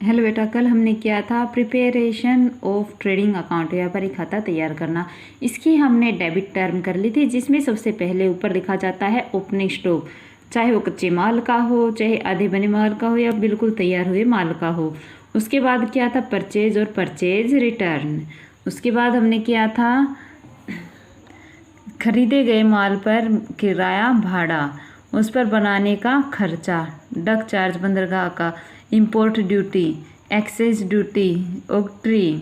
Hello बेटा, कल हमने किया था प्रिपरेशन ऑफ ट्रेडिंग अकाउंट, व्यापारिक खाता तैयार करना। इसकी हमने डेबिट टर्म कर ली थी, जिसमें सबसे पहले ऊपर लिखा जाता है ओपनिंग स्टॉक, चाहे वो कच्चे माल का हो, चाहे आधे बने माल का हो या बिल्कुल तैयार हुए माल का हो। उसके बाद किया था परचेज और परचेज रिटर्न। उसके बाद हमने किया था खरीदे गए माल पर किराया भाड़ा, उस पर बनाने का खर्चा, डक चार्ज बंदरगाह का, इंपोर्ट ड्यूटी, एक्साइज ड्यूटी, ऑक्ट्री,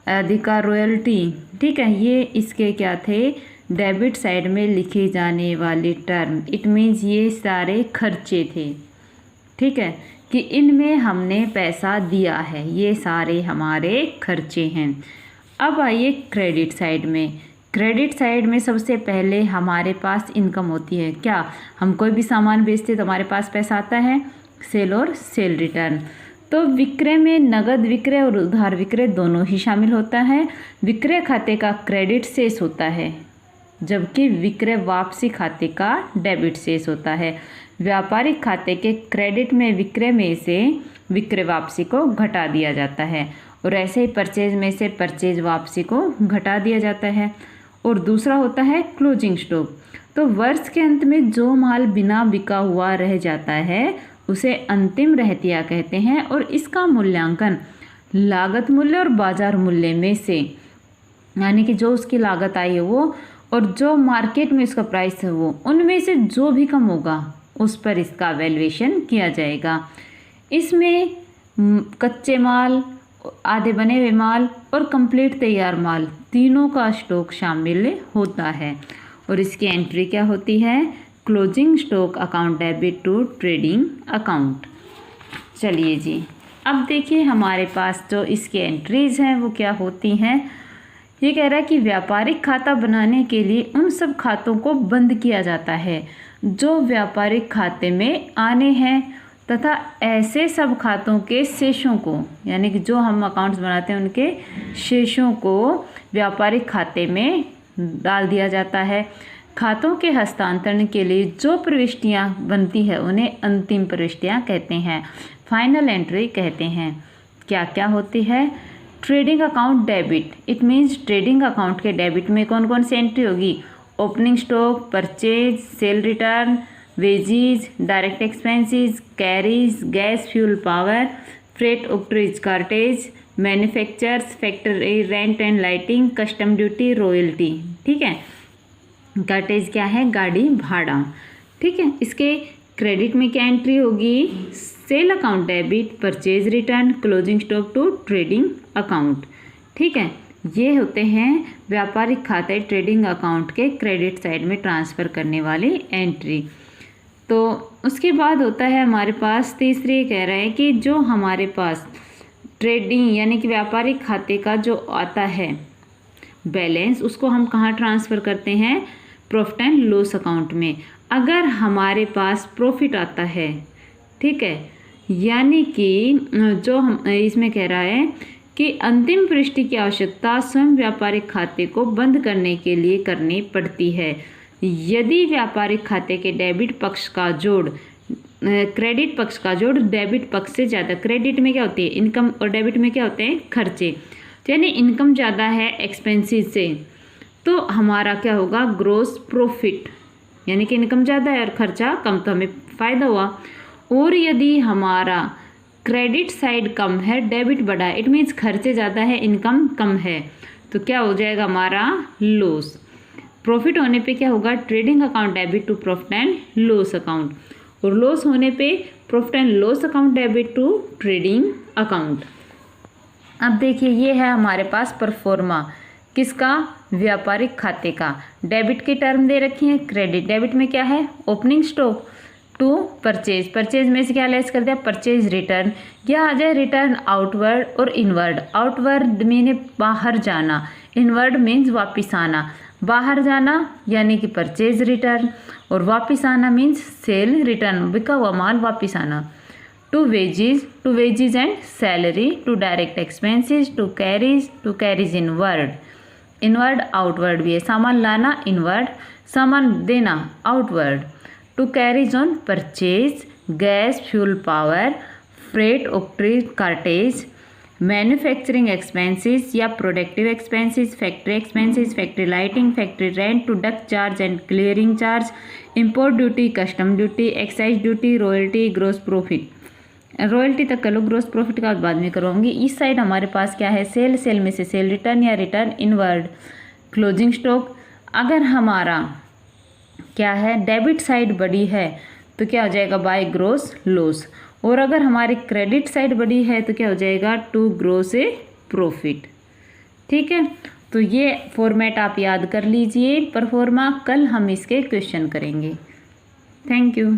अधिकार रॉयल्टी। ठीक है, ये इसके क्या थे, डेबिट साइड में लिखे जाने वाले टर्म। इट मीन्स ये सारे खर्चे थे। ठीक है, कि इनमें हमने पैसा दिया है, ये सारे हमारे खर्चे हैं। अब आइए क्रेडिट साइड में। क्रेडिट साइड में सबसे पहले हमारे पास इनकम होती है। क्या, हम कोई भी सामान बेचते तो हमारे पास पैसा आता है, सेल और सेल रिटर्न। तो विक्रय में नगद विक्रय और उधार विक्रय दोनों ही शामिल होता है। विक्रय खाते का क्रेडिट शेष होता है, जबकि विक्रय वापसी खाते का डेबिट शेष होता है। व्यापारिक खाते के क्रेडिट में विक्रय में से विक्रय वापसी को घटा दिया जाता है, और ऐसे ही परचेज में से परचेज वापसी को घटा दिया जाता है। और दूसरा होता है क्लोजिंग स्टॉक। तो वर्ष के अंत में जो माल बिना बिका हुआ रह जाता है उसे अंतिम रहतिया कहते हैं, और इसका मूल्यांकन लागत मूल्य और बाजार मूल्य में से, यानी कि जो उसकी लागत आई है वो और जो मार्केट में उसका प्राइस है वो, उनमें से जो भी कम होगा उस पर इसका वैल्यूएशन किया जाएगा। इसमें कच्चे माल, आधे बने हुए माल और कंप्लीट तैयार माल तीनों का स्टॉक शामिल होता है। और इसकी एंट्री क्या होती है, closing stock account debit to trading account. चलिए जी, अब देखिए हमारे पास जो इसकी एंट्रीज हैं वो क्या होती हैं। ये कह रहा है कि व्यापारिक खाता बनाने के लिए उन सब खातों को बंद किया जाता है जो व्यापारिक खाते में आने हैं, तथा ऐसे सब खातों के शेषों को, यानी कि जो हम अकाउंट्स बनाते हैं उनके शेषों को व्यापारिक खाते में डाल दिया जाता है। खातों के हस्तांतरण के लिए जो प्रविष्टियां बनती है उन्हें अंतिम प्रविष्टियां कहते हैं, फाइनल एंट्री कहते हैं। क्या क्या होती है, trading account debit, it means trading account के डेबिट में कौन कौन सी एंट्री होगी, opening stock, purchase, sale return, wages, direct expenses, carriage, gas fuel power, freight octroi cartage, manufactures, factory rent and lighting, custom duty, royalty. ठीक है, cartridge क्या है, गाड़ी भाड़ा। ठीक है, इसके क्रेडिट में क्या एंट्री होगी, sale account debit, purchase return, closing stock to trading account. ठीक है, ये होते हैं व्यापारिक खाते ट्रेडिंग अकाउंट के क्रेडिट साइड में ट्रांसफ़र करने वाली एंट्री। तो उसके बाद होता है हमारे पास तीसरी, कह रहा है कि जो हमारे पास ट्रेडिंग यानी कि व्यापारिक खाते का जो आता है बैलेंस, उसको हम कहाँ ट्रांसफ़र करते हैं, प्रॉफिट एंड लॉस अकाउंट में। अगर हमारे पास प्रॉफिट आता है, ठीक है, यानी कि जो हम इसमें कह रहा है कि अंतिम पृष्ठि की आवश्यकता स्वयं व्यापारिक खाते को बंद करने के लिए करनी पड़ती है। यदि व्यापारिक खाते के डेबिट पक्ष का जोड़ क्रेडिट पक्ष का जोड़ डेबिट पक्ष से ज़्यादा, क्रेडिट में क्या होती है इनकम और डेबिट में क्या होते हैं खर्चे, यानी इनकम ज़्यादा है एक्सपेंसेस से, तो हमारा क्या होगा ग्रोस प्रॉफिट, यानी कि इनकम ज़्यादा है और खर्चा कम, तो हमें फ़ायदा हुआ। और यदि हमारा क्रेडिट साइड कम है, डेबिट बड़ा है, इट मीन्स खर्चे ज़्यादा है, इनकम कम है, तो क्या हो जाएगा हमारा लॉस। प्रॉफिट होने पे क्या होगा, trading account debit to profit and loss account, और लॉस होने पे profit and loss account debit to trading account. अब देखिए ये है हमारे पास परफॉर्मा, किसका, व्यापारिक खाते का। डेबिट की टर्म दे रखी है क्रेडिट, डेबिट में क्या है opening stock, to purchase, purchase में से क्या लेस कर दिया परचेज रिटर्न, या आ जाए रिटर्न आउटवर्ड और इनवर्ड। आउटवर्ड मीन बाहर जाना, इनवर्ड मीन्स वापिस आना। बाहर जाना यानी कि परचेज रिटर्न, और वापिस आना मीन्स सेल रिटर्न, बिका हुआ माल वापिस आना। To wages and salary, to direct expenses, to carriage inward, inward outward भी है, सामान लाना इनवर्ड, सामान देना outward. To carriage on purchase, gas fuel power, freight, octroi, cartage, manufacturing expenses या productive expenses, factory expenses, factory lighting, factory rent, to dock charge and clearing charge, import duty, custom duty, excise duty, royalty, gross profit. Royalty तक कर लो, gross profit का बाद में करवाऊंगी। इस side हमारे पास क्या है, सेल, सेल में से सेल रिटर्न या रिटर्न इनवर्ड, क्लोजिंग स्टॉक। अगर हमारा क्या है, डेबिट साइड बड़ी है तो क्या हो जाएगा, बाय ग्रोस लॉस। और अगर हमारी क्रेडिट साइड बड़ी है तो क्या हो जाएगा, टू ग्रोस ए प्रॉफिट। ठीक है, तो ये फॉर्मेट आप याद कर लीजिए, परफॉर्मा। कल हम इसके क्वेश्चन करेंगे। Thank you.